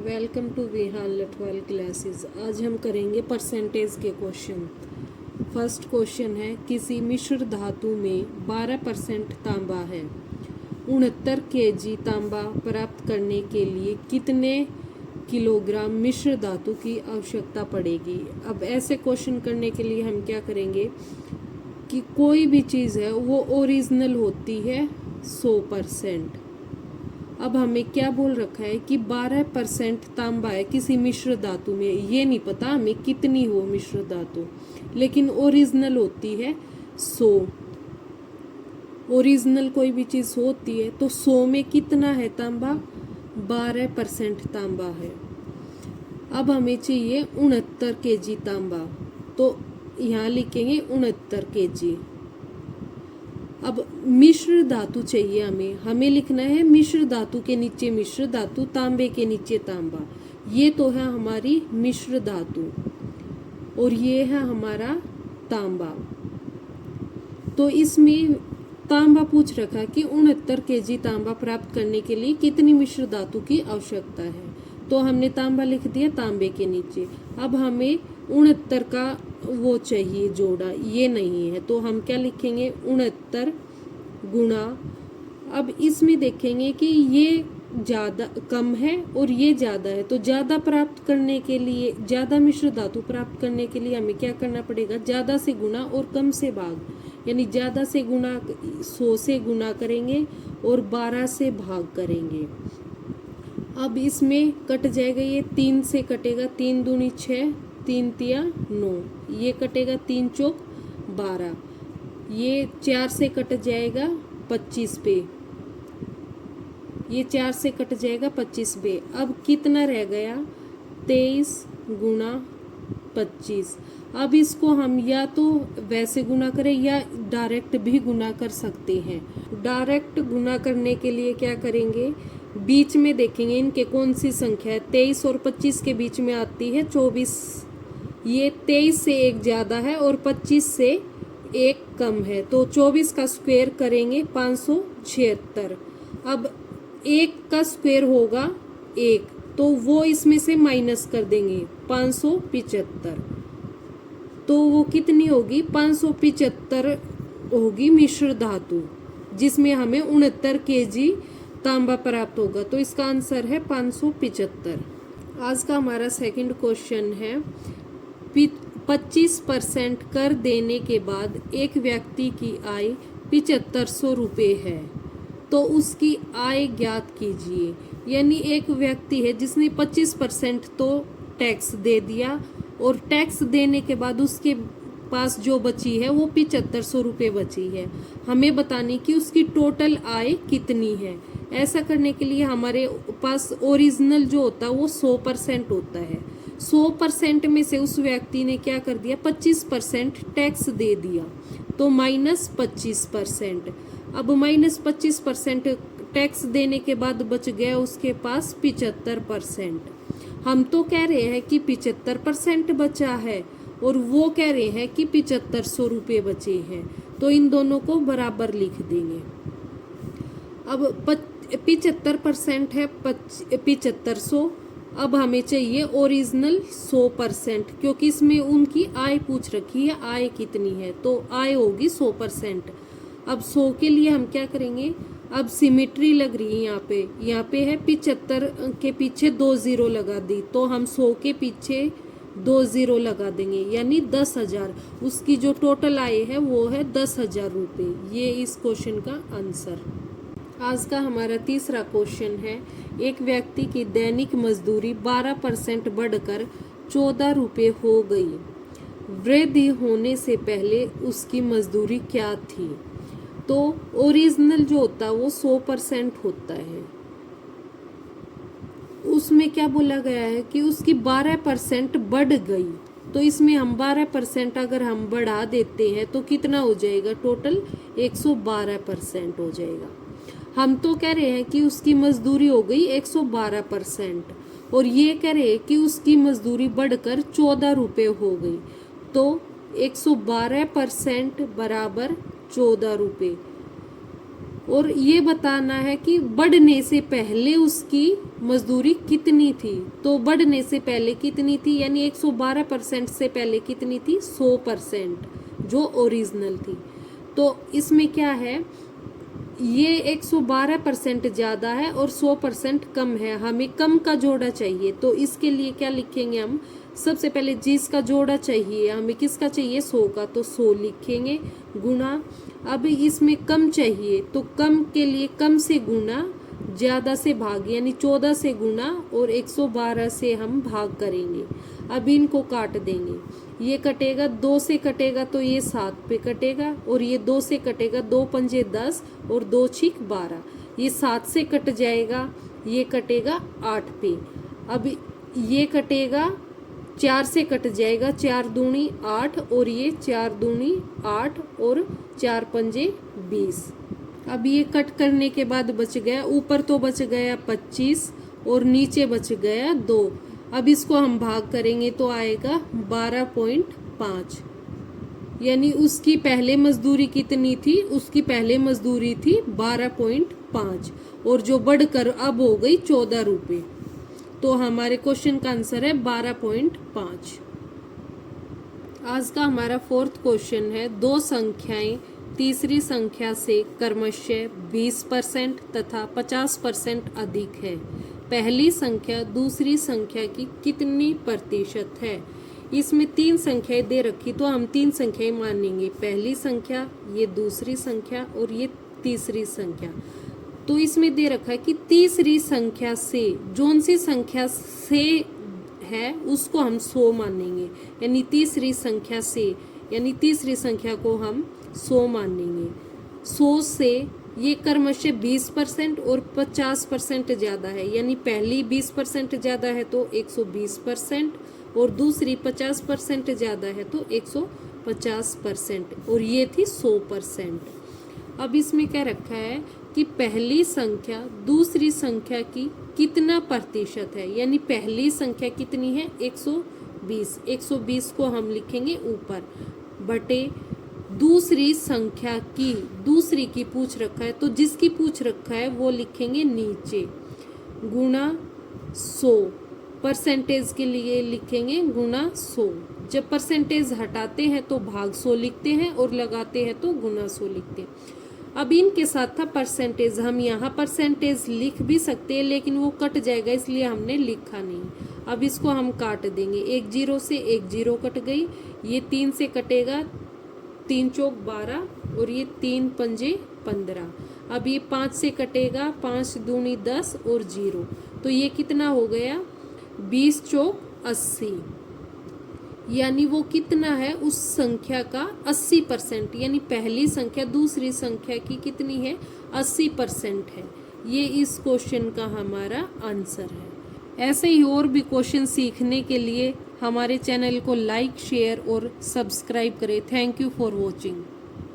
Welcome to Vihan Lathwal classes. आज हम करेंगे परसेंटेज के क्वेश्चन। फर्स्ट क्वेश्चन है, किसी मिश्र धातु में 12% तांबा है। 69 केजी तांबा प्राप्त करने के लिए कितने किलोग्राम मिश्र धातु की आवश्यकता पड़ेगी। अब ऐसे क्वेश्चन करने के लिए हम क्या करेंगे कि कोई भी चीज़ है वो ओरिजिनल होती है 100%। अब हमें क्या बोल रखा है कि 12% तांबा है किसी मिश्र धातु में। ये नहीं पता हमें कितनी हो मिश्र धातु, लेकिन ओरिजिनल होती है 100। ओरिजिनल कोई भी चीज़ होती है तो 100 में कितना है तांबा, 12% तांबा है। अब हमें चाहिए 69 केजी तांबा, तो यहाँ लिखेंगे 69 केजी। अब मिश्र धातु चाहिए हमें लिखना है मिश्र धातु के नीचे मिश्र धातु, तांबे के नीचे तांबा। ये तो है हमारी मिश्र धातु और ये है हमारा तांबा। तो इसमें तांबा पूछ रखा कि 69 केजी तांबा प्राप्त करने के लिए कितनी मिश्र धातु की आवश्यकता है। तो हमने तांबा लिख दिया तांबे के नीचे। अब हमें 69 का वो चाहिए जोड़ा, ये नहीं है, तो हम क्या लिखेंगे 69 गुणा। अब इसमें देखेंगे कि ये ज़्यादा कम है और ये ज़्यादा है, तो ज़्यादा प्राप्त करने के लिए, ज़्यादा मिश्र धातु प्राप्त करने के लिए हमें क्या करना पड़ेगा, ज़्यादा से गुणा और कम से भाग। यानी ज़्यादा से गुणा 100 से गुणा करेंगे और 12 से भाग करेंगे। अब इसमें कट जाएगा, ये 3 से कटेगा, 3 दूनी 6, 3 तिया 9, ये कटेगा 3 चौक 12, ये 4 से कट जाएगा 25 पे, ये 4 से कट जाएगा 25 पे। अब कितना रह गया 23 गुणा 25। अब इसको हम या तो वैसे गुना करें या डायरेक्ट भी गुना कर सकते हैं। डायरेक्ट गुना करने के लिए क्या करेंगे, बीच में देखेंगे इनके कौन सी संख्या है। 23 और 25 के बीच में आती है 24। ये 23 से एक ज़्यादा है और 25 से एक कम है, तो 24 का स्क्वायर करेंगे 576। अब एक का स्क्वायर होगा 1, तो वो इसमें से माइनस कर देंगे 575। तो वो कितनी होगी 575 होगी मिश्र धातु, जिसमें हमें 69 केजी तांबा प्राप्त होगा। तो इसका आंसर है 575। आज का हमारा सेकंड क्वेश्चन है, 25% कर देने के बाद एक व्यक्ति की आय 7500 रुपये है, तो उसकी आय ज्ञात कीजिए। यानी एक व्यक्ति है जिसने 25% तो टैक्स दे दिया और टैक्स देने के बाद उसके पास जो बची है वो 7500 रुपये बची है। हमें बताने की उसकी टोटल आय कितनी है। ऐसा करने के लिए हमारे पास ओरिजिनल जो होता है वो 100% होता है। 100% में से उस व्यक्ति ने क्या कर दिया, 25% टैक्स दे दिया, तो -25%। अब -25% टैक्स देने के बाद बच गया उसके पास 75%। हम तो कह रहे हैं कि 75% बचा है और वो कह रहे हैं कि 7500 रुपये बचे हैं, तो इन दोनों को बराबर लिख देंगे। अब 75% है 7500। अब हमें चाहिए ओरिजिनल 100%, क्योंकि इसमें उनकी आय पूछ रखी है, आय कितनी है, तो आय होगी 100%। अब 100 के लिए हम क्या करेंगे, अब सिमेट्री लग रही है यहाँ पे है 75 के पीछे 2 0 लगा दी, तो हम 100 के पीछे 2 0 लगा देंगे, यानी 10,000। उसकी जो टोटल आय है वो है 10,000 रुपये। ये इस क्वेश्चन का आंसर। आज का हमारा तीसरा क्वेश्चन है, एक व्यक्ति की दैनिक मजदूरी 12% बढ़कर 14 रुपये हो गई। वृद्धि होने से पहले उसकी मजदूरी क्या थी। तो ओरिजिनल जो होता है वो 100% होता है। उसमें क्या बोला गया है कि उसकी 12% बढ़ गई, तो इसमें हम 12% अगर हम बढ़ा देते हैं तो कितना हो जाएगा, टोटल 112% हो जाएगा। हम तो कह रहे हैं कि उसकी मजदूरी हो गई 112% और ये कह रहे हैं कि उसकी मजदूरी बढ़कर 14 रुपये हो गई, तो 112% बराबर 14 रुपये। और ये बताना है कि बढ़ने से पहले उसकी मजदूरी कितनी थी। तो बढ़ने से पहले कितनी थी, यानी 112% से पहले कितनी थी, 100% जो ओरिजिनल थी। तो इसमें क्या है, ये 112% ज़्यादा है और 100% कम है, हमें कम का जोड़ा चाहिए। तो इसके लिए क्या लिखेंगे हम, सबसे पहले जिसका जोड़ा चाहिए हमें, किसका चाहिए, 100 का, तो 100 लिखेंगे गुणा। अब इसमें कम चाहिए तो कम के लिए कम से गुणा, ज़्यादा से भाग, यानी 14 से गुणा और 112 से हम भाग करेंगे। अब इनको काट देंगे, ये कटेगा, 2 से कटेगा तो ये 7 पे कटेगा, और ये 2 से कटेगा, 2 पंजे 10 और 2 छिक 12, ये 7 से कट जाएगा, ये कटेगा 8 पे। अब ये कटेगा, 4 से कट जाएगा, 4 दूनी 8 और ये 4 दूनी 8 और 4 पंजे 20। अब ये कट करने के बाद बच गया, ऊपर तो बच गया 25 और नीचे बच गया 2। अब इसको हम भाग करेंगे तो आएगा 12.5, यानी उसकी पहले मजदूरी कितनी थी, उसकी पहले मजदूरी थी 12.5 और जो बढ़कर अब हो गई 14 रुपये। तो हमारे क्वेश्चन का आंसर है 12.5। आज का हमारा 4th क्वेश्चन है, दो संख्याएं तीसरी संख्या से क्रमशः 20% तथा 50% अधिक है। पहली संख्या दूसरी संख्या की कितनी प्रतिशत है। इसमें 3 संख्याएं दे रखी, तो हम 3 संख्याएं मानेंगे, पहली संख्या, ये दूसरी संख्या और ये तीसरी संख्या। तो इसमें दे रखा है कि तीसरी संख्या से, जोन सी संख्या से है उसको हम 100 मानेंगे, यानी तीसरी संख्या से, यानी तीसरी संख्या को हम 100 मानेंगे। 100 से ये क्रमशः 20% और 50% ज़्यादा है, यानी पहली 20% ज़्यादा है तो 120% और दूसरी 50% ज़्यादा है तो 150% और ये थी 100%। अब इसमें क्या रखा है कि पहली संख्या दूसरी संख्या की कितना प्रतिशत है, यानी पहली संख्या कितनी है, 120। 120 को हम लिखेंगे ऊपर, बटे दूसरी संख्या की, दूसरी की पूछ रखा है तो जिसकी पूछ रखा है वो लिखेंगे नीचे, गुणा 100। परसेंटेज के लिए लिखेंगे गुणा 100। जब परसेंटेज हटाते हैं तो भाग 100 लिखते हैं और लगाते हैं तो गुणा 100 लिखते हैं। अब इनके साथ था परसेंटेज, हम यहाँ परसेंटेज लिख भी सकते हैं लेकिन वो कट जाएगा इसलिए हमने लिखा नहीं। अब इसको हम काट देंगे, 1 0 से 1 0 कट गई, ये 3 से कटेगा, 3 चौक 12 और ये 3 पंजे 15। अब ये 5 से कटेगा, 5 दूनी 10 और 0, तो ये कितना हो गया, 20 चौक 80, यानी वो कितना है, उस संख्या का 80%, यानी पहली संख्या दूसरी संख्या की कितनी है, 80% है। ये इस क्वेश्चन का हमारा आंसर है। ऐसे ही और भी क्वेश्चन सीखने के लिए हमारे चैनल को लाइक, शेयर और सब्सक्राइब करें। Thank you for watching.